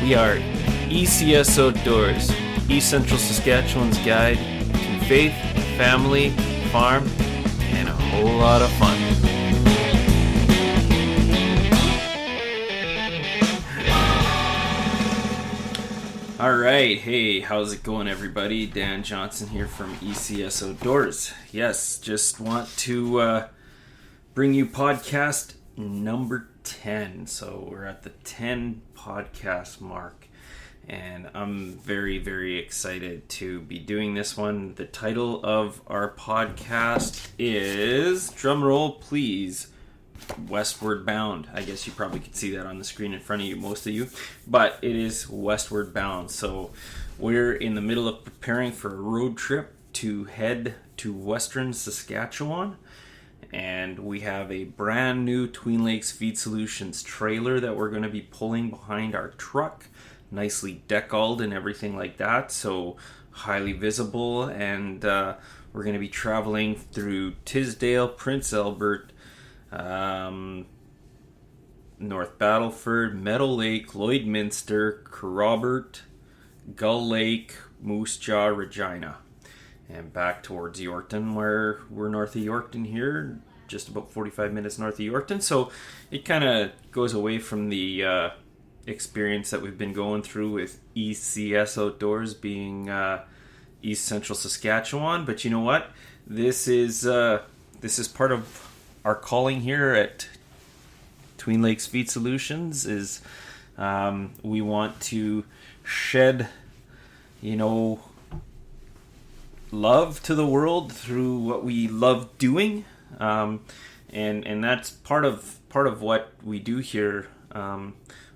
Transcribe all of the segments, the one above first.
We are ECS Outdoors, East Central Saskatchewan's guide to faith, family, farm, and a whole lot of fun. Alright, hey, how's it going everybody? Dan Johnson here from ECS Outdoors. Yes, just want to bring you podcast number 10. So we're at the 10 podcast mark, and I'm very, very excited to be doing this one. The title of our podcast is, drumroll please, Westward Bound. I guess you probably could see that on the screen in front of you, most of you, but it is Westward Bound. So we're in the middle of preparing for a road trip to head to Western Saskatchewan, and we have a brand new Tween Lakes Feed Solutions trailer that we're going to be pulling behind our truck, nicely decaled and everything like that, so highly visible. And we're going to be traveling through Tisdale, Prince Albert, North Battleford, Meadow Lake, Lloydminster, Kerrobert, Gull Lake, Moose Jaw, Regina, and back towards Yorkton, where we're north of Yorkton here, just about 45 minutes north of Yorkton. So it kind of goes away from the experience that we've been going through with ECS Outdoors being East Central Saskatchewan. But you know what? This is part of our calling here at Tween Lakes Feed Solutions. Is we want to shed, love to the world through what we love doing, and that's part of what we do here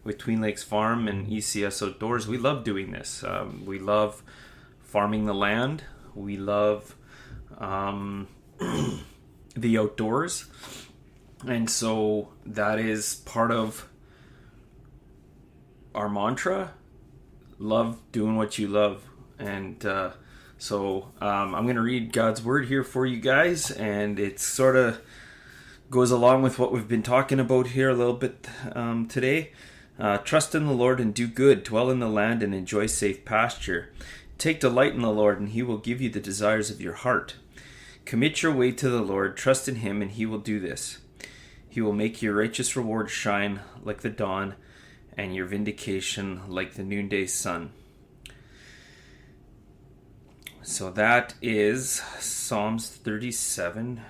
with Tween Lakes Farm and ECS Outdoors. We love doing this. We love farming the land. We love the outdoors, and so that is part of our mantra: love doing what you love. And so I'm going to read God's word here for you guys, and it sort of goes along with what we've been talking about here a little bit today. Trust in the Lord and do good, dwell in the land and enjoy safe pasture. Take delight in the Lord, and he will give you the desires of your heart. Commit your way to the Lord, trust in him, and he will do this. He will make your righteous reward shine like the dawn, and your vindication like the noonday sun. So that is Psalms 37,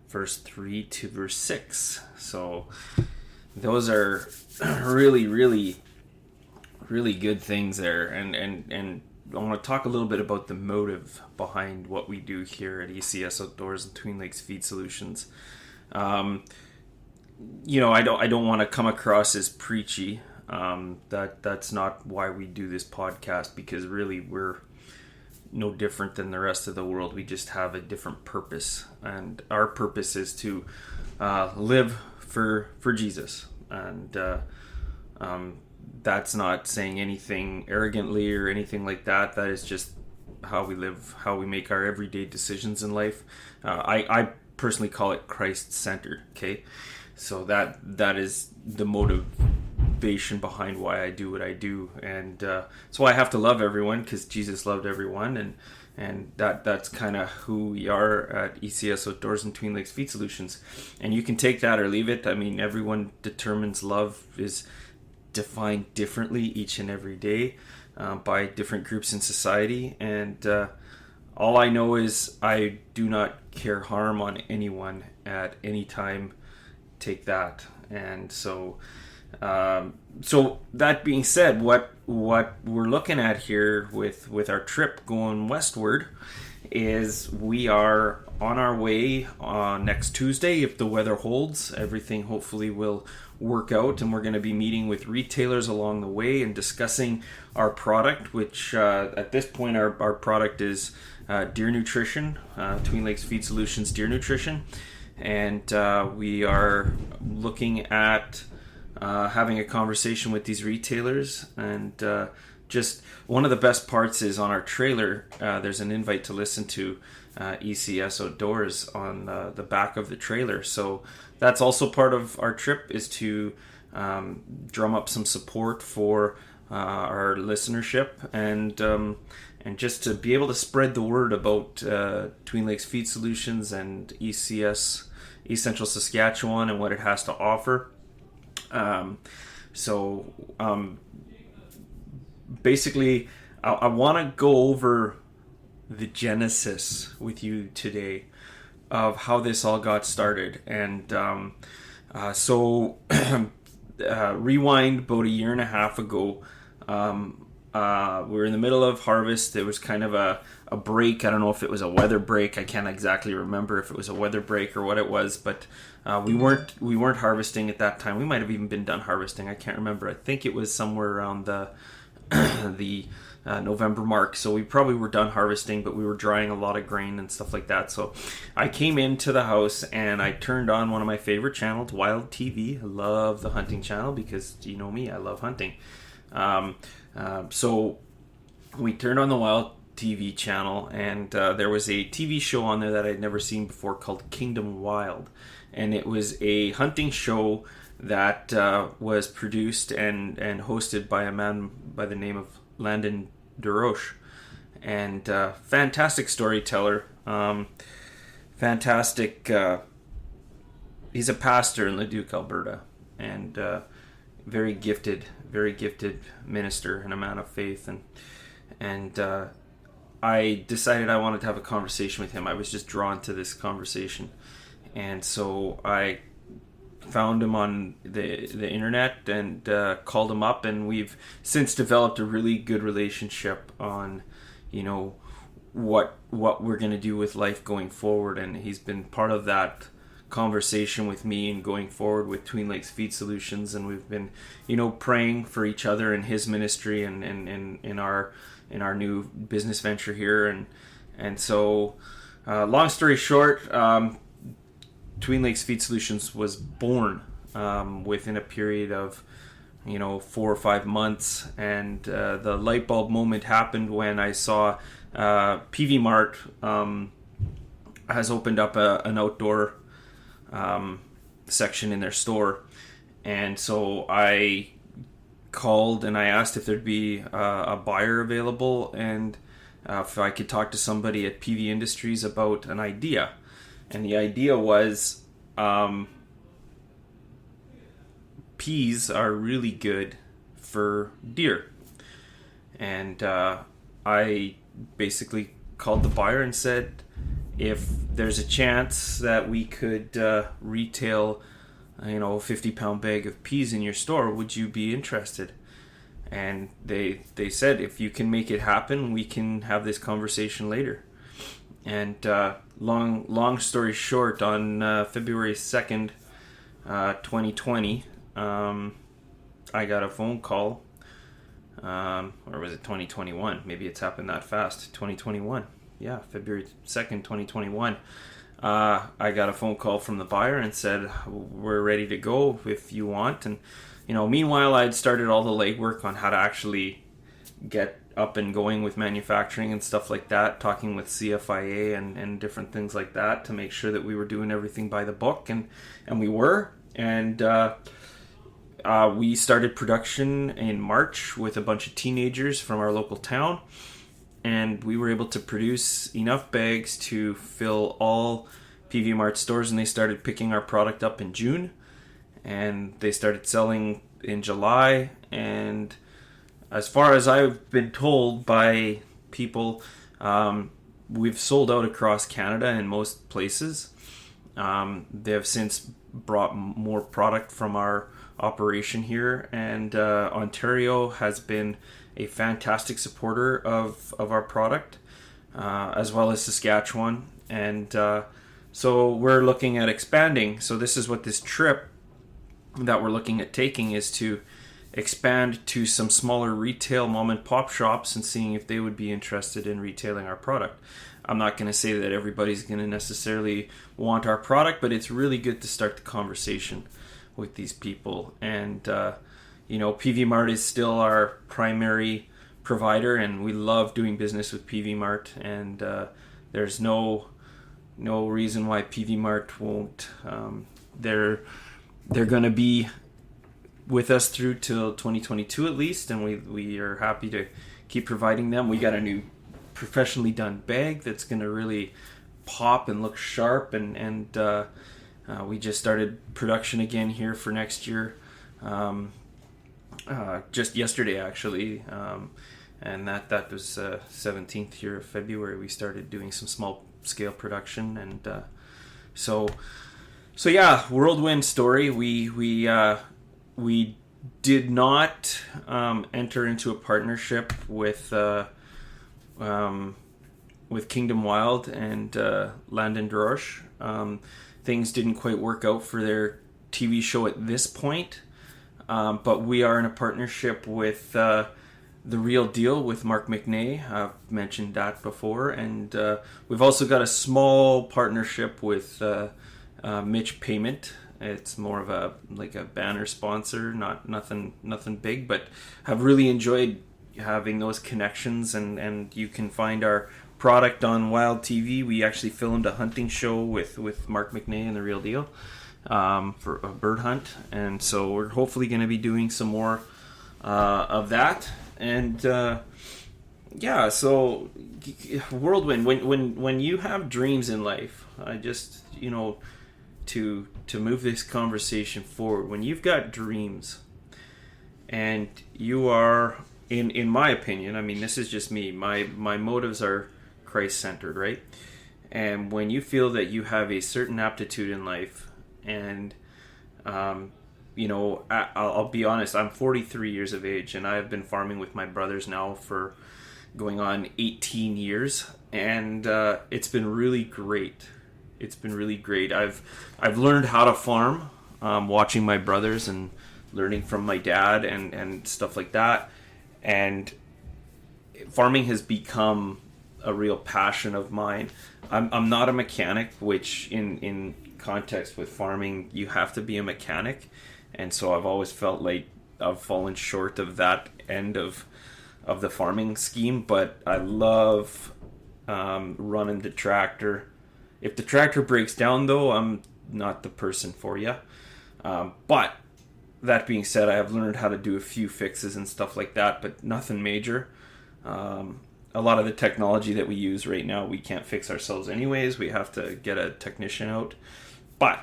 verse 3 to verse 6. So those are really, really, really good things there. And I want to talk a little bit about the motive behind what we do here at ECS Outdoors and Tween Lakes Feed Solutions. I don't want to come across as preachy. That's not why we do this podcast, because really we're no different than the rest of the world. We just have a different purpose, and our purpose is to live for Jesus. And that's not saying anything arrogantly or anything like that. That is just how we live, how we make our everyday decisions in life. I personally call it Christ-centered, okay? So that is the motivation behind why I do what I do. And that's why I have to love everyone, because Jesus loved everyone. And that's kind of who we are at ECS Outdoors and Tween Lakes Feed Solutions. And you can take that or leave it. I mean, everyone determines love is defined differently each and every day by different groups in society. And all I know is I do not care harm on anyone at any time. Take that. And so that being said, what we're looking at here with our trip going westward is we are on our way next Tuesday. If the weather holds, everything hopefully will work out, and we're going to be meeting with retailers along the way and discussing our product, which at this point our product is Deer Nutrition, Tween Lakes Feed Solutions Deer Nutrition. And we are looking at having a conversation with these retailers. And just one of the best parts is on our trailer, there's an invite to listen to ECS Outdoors on the back of the trailer. So that's also part of our trip, is to drum up some support for our listenership, and just to be able to spread the word about Twin Lakes Feed Solutions and ECS, East Central Saskatchewan, and what it has to offer. Basically, I want to go over the genesis with you today of how this all got started. And rewind about a year and a half ago. We were in the middle of harvest. There was kind of a break. I don't know if it was a weather break. I can't exactly remember if it was a weather break or what it was, but we weren't harvesting at that time. We might have even been done harvesting. I can't remember. I think it was somewhere around the November mark. So we probably were done harvesting, but we were drying a lot of grain and stuff like that. So I came into the house and I turned on one of my favorite channels, Wild TV. I love the hunting channel because you know me, I love hunting. So we turned on the Wild TV channel, and there was a TV show on there that I'd never seen before called Kingdom Wild. And it was a hunting show that was produced and hosted by a man by the name of Landon DeRoche. And fantastic storyteller. Fantastic. He's a pastor in Leduc, Alberta. And very gifted minister and a man of faith. And I decided I wanted to have a conversation with him. I was just drawn to this conversation. And so I found him on the internet and called him up, and we've since developed a really good relationship on, you know, what we're going to do with life going forward. And he's been part of that conversation with me and going forward with Twin Lakes Feed Solutions, and we've been, you know, praying for each other in his ministry and in our new business venture here. And so long story short, Twin Lakes Feed Solutions was born within a period of, you know, 4 or 5 months, and the light bulb moment happened when I saw PV Mart has opened up an outdoor section in their store. And so I called and I asked if there'd be a buyer available, and if I could talk to somebody at PV Industries about an idea. And the idea was peas are really good for deer. And I basically called the buyer and said, if there's a chance that we could retail, you know, a 50-pound bag of peas in your store, would you be interested? And they said, if you can make it happen, we can have this conversation later. And long story short, on February 2nd, 2020, I got a phone call, or was it 2021? Maybe it's happened that fast. 2021. Yeah, February 2nd, 2021. I got a phone call from the buyer and said, we're ready to go if you want. And, you know, meanwhile, I'd started all the legwork on how to actually get up and going with manufacturing and stuff like that, talking with CFIA and different things like that to make sure that we were doing everything by the book, and we were. And we started production in March with a bunch of teenagers from our local town, and we were able to produce enough bags to fill all PV Mart stores, and they started picking our product up in June, and they started selling in July. And as far as I've been told by people, we've sold out across Canada in most places. They have since brought more product from our operation here, and Ontario has been a fantastic supporter of our product, as well as Saskatchewan. And so we're looking at expanding. So this is what this trip that we're looking at taking is, to expand to some smaller retail mom and pop shops and seeing if they would be interested in retailing our product. I'm not going to say that everybody's going to necessarily want our product, but it's really good to start the conversation with these people. And you know, PV Mart is still our primary provider, and we love doing business with PV Mart, and there's no reason why PV Mart won't. They're going to be with us through till 2022 at least, and we are happy to keep providing them. We got a new professionally done bag that's going to really pop and look sharp, and we just started production again here for next year, just yesterday actually, and that was 17th here of February. We started doing some small scale production, and so yeah, whirlwind story. We did not enter into a partnership with Kingdom Wild and Landon Drosh. Things didn't quite work out for their TV show at this point, but we are in a partnership with The Real Deal with Mark McNay. I've mentioned that before, and we've also got a small partnership with Mitch Payment. It's more of a banner sponsor, nothing big, but have really enjoyed having those connections, and you can find our product on Wild TV. We actually filmed a hunting show with Mark McNay and The Real Deal for a bird hunt, and so we're hopefully going to be doing some more of that. And yeah, so whirlwind. When you have dreams in life, I just to move this conversation forward. When you've got dreams, and you are, in my opinion, I mean, this is just me. My motives are Christ-centered, right? And when you feel that you have a certain aptitude in life, and I'll be honest, I'm 43 years of age, and I've been farming with my brothers now for going on 18 years, and it's been really great. It's been really great. I've learned how to farm, watching my brothers and learning from my dad and stuff like that, and farming has become a real passion of mine. I'm not a mechanic, which in context with farming, you have to be a mechanic, and so I've always felt like I've fallen short of that end of the farming scheme. But I love running the tractor. If the tractor breaks down, though, I'm not the person for you. But that being said, I have learned how to do a few fixes and stuff like that, but nothing major. A lot of the technology that we use right now, we can't fix ourselves anyways. We have to get a technician out. But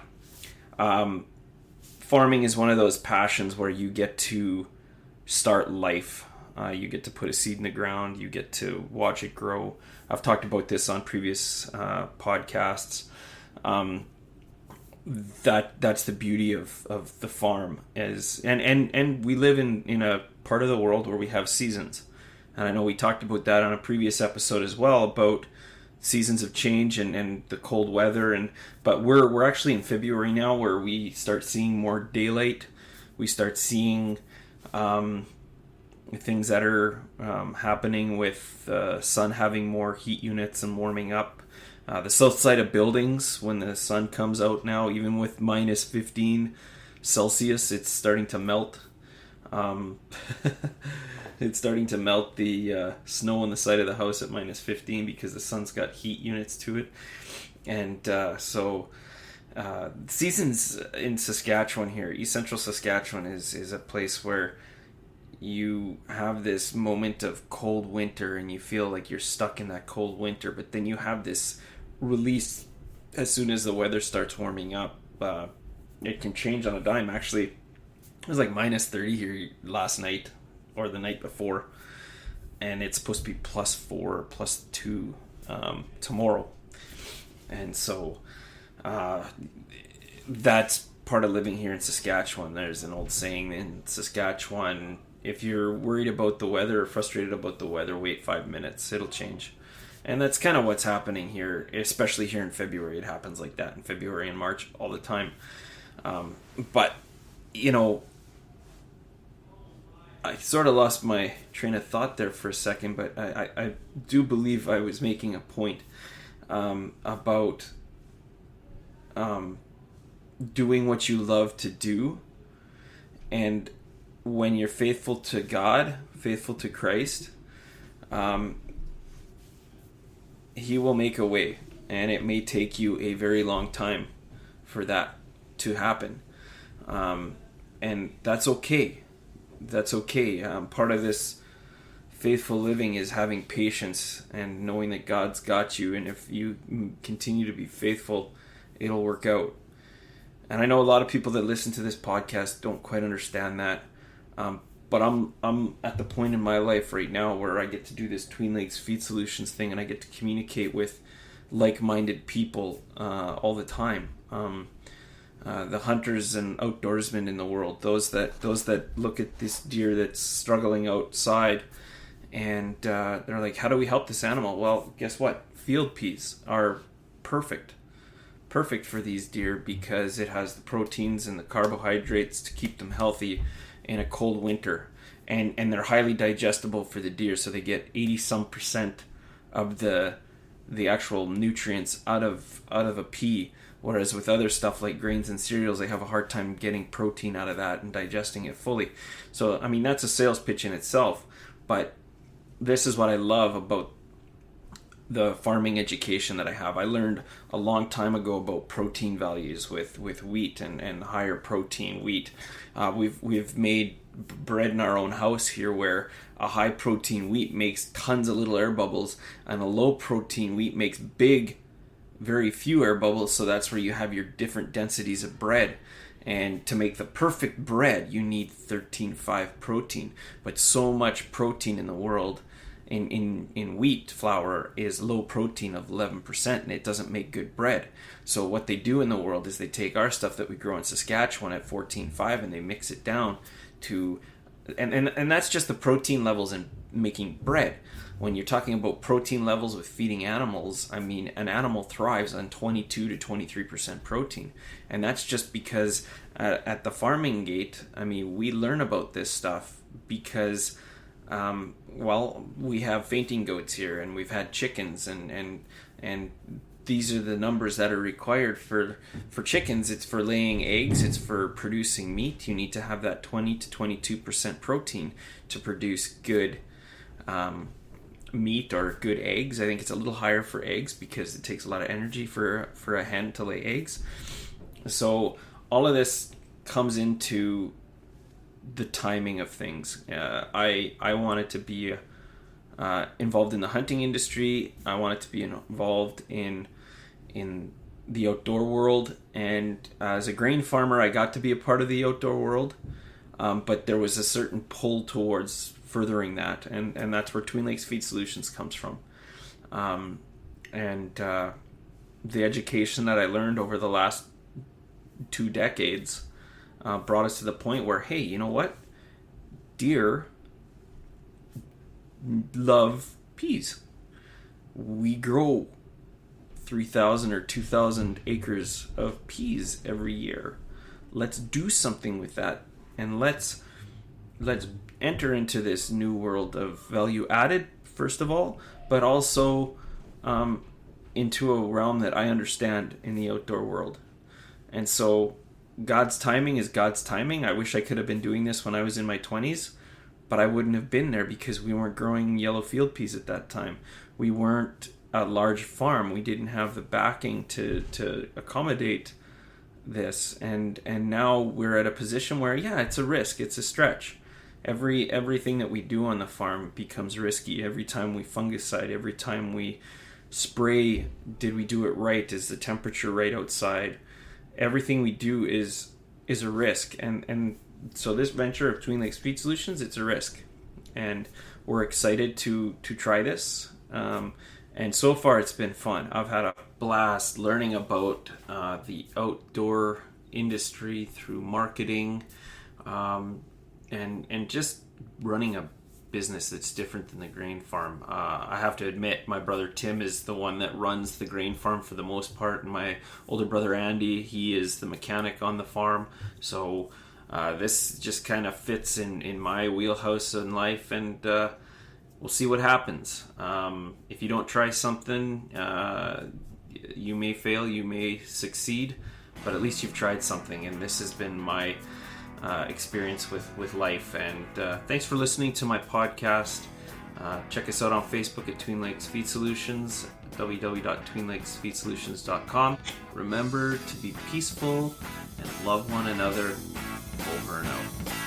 farming is one of those passions where you get to start life. You get to put a seed in the ground. You get to watch it grow. I've talked about this on previous podcasts. That's the beauty of the farm is, and we live in a part of the world where we have seasons. And I know we talked about that on a previous episode as well, about seasons of change and the cold weather. But we're actually in February now, where we start seeing more daylight. We start seeing things that are happening with the sun having more heat units and warming up. The south side of buildings, when the sun comes out now, even with minus 15 Celsius, it's starting to melt. It's starting to melt the snow on the side of the house at minus 15 because the sun's got heat units to it. And so seasons in Saskatchewan here, East Central Saskatchewan is a place where you have this moment of cold winter and you feel like you're stuck in that cold winter, but then you have this release as soon as the weather starts warming up. It can change on a dime. Actually, it was like minus 30 here last night or the night before, and it's supposed to be plus 4, plus 2 tomorrow. And so that's part of living here in Saskatchewan. There's an old saying in Saskatchewan: if you're worried about the weather or frustrated about the weather, wait 5 minutes, it'll change. And that's kind of what's happening here, especially here in February. It happens like that in February and March all the time. But I sort of lost my train of thought there for a second, but I do believe I was making a point about doing what you love to do. And when you're faithful to God, faithful to Christ, He will make a way. And it may take you a very long time for that to happen. and that's okay. That's okay. Part of this faithful living is having patience and knowing that God's got you, and if you continue to be faithful, it'll work out. And I know a lot of people that listen to this podcast don't quite understand that, but I'm at the point in my life right now where I get to do this Twin Lakes Feed Solutions thing, and I get to communicate with like-minded people all the time. The hunters and outdoorsmen in the world, those that look at this deer that's struggling outside, and they're like, how do we help this animal? Well, guess what? Field peas are perfect for these deer because it has the proteins and the carbohydrates to keep them healthy in a cold winter, and they're highly digestible for the deer, so they get 80% of the actual nutrients out of a pea. Whereas with other stuff like grains and cereals, they have a hard time getting protein out of that and digesting it fully. So, I mean, that's a sales pitch in itself. But this is what I love about the farming education that I have. I learned a long time ago about protein values with wheat and higher protein wheat. We've made bread in our own house here where a high protein wheat makes tons of little air bubbles, and a low protein wheat makes very few air bubbles, so that's where you have your different densities of bread. And to make the perfect bread, you need 13.5 protein. But so much protein in the world in wheat flour is low protein of 11%, and it doesn't make good bread. So what they do in the world is they take our stuff that we grow in Saskatchewan at 14.5 and they mix it down to, and that's just the protein levels in making bread. When you're talking about protein levels with feeding animals, I mean, an animal thrives on 22 to 23% protein. And that's just because at the farming gate, I mean, we learn about this stuff because, we have fainting goats here, and we've had chickens, and these are the numbers that are required for chickens. It's for laying eggs, it's for producing meat. You need to have that 20 to 22% protein to produce good meat or good eggs. I think it's a little higher for eggs because it takes a lot of energy for a hen to lay eggs. So all of this comes into the timing of things. I wanted to be involved in the hunting industry. I wanted to be involved in the outdoor world, and as a grain farmer I got to be a part of the outdoor world, but there was a certain pull towards furthering that, and that's where Twin Lakes Feed Solutions comes from. The education that I learned over the last 2 decades brought us to the point where, hey, you know what? Deer love peas. We grow 3,000 or 2,000 acres of peas every year. Let's do something with that, and let's enter into this new world of value added, first of all, but also into a realm that I understand in the outdoor world. And so God's timing is God's timing. I wish I could have been doing this when I was in my 20s, but I wouldn't have been there because we weren't growing yellow field peas at that time. We weren't a large farm. We didn't have the backing to accommodate this. And now we're at a position where, yeah, it's a risk. It's a stretch. Everything that we do on the farm becomes risky. Every time we fungicide, every time we spray, did we do it right? Is the temperature right outside? Everything we do is a risk. And so this venture of Twin Lakes Feed Solutions, it's a risk. And we're excited to try this. And so far it's been fun. I've had a blast learning about the outdoor industry through marketing, and just running a business that's different than the grain farm. I have to admit, my brother Tim is the one that runs the grain farm for the most part, and my older brother Andy, he is the mechanic on the farm. So this just kind of fits in my wheelhouse in life, and we'll see what happens. If you don't try something, you may fail, you may succeed, but at least you've tried something, and this has been my experience with life. And thanks for listening to my podcast. Check us out on Facebook at Twin Lakes Feed Solutions, www.twinlakesfeedsolutions.com. Remember to be peaceful and love one another. Over and out.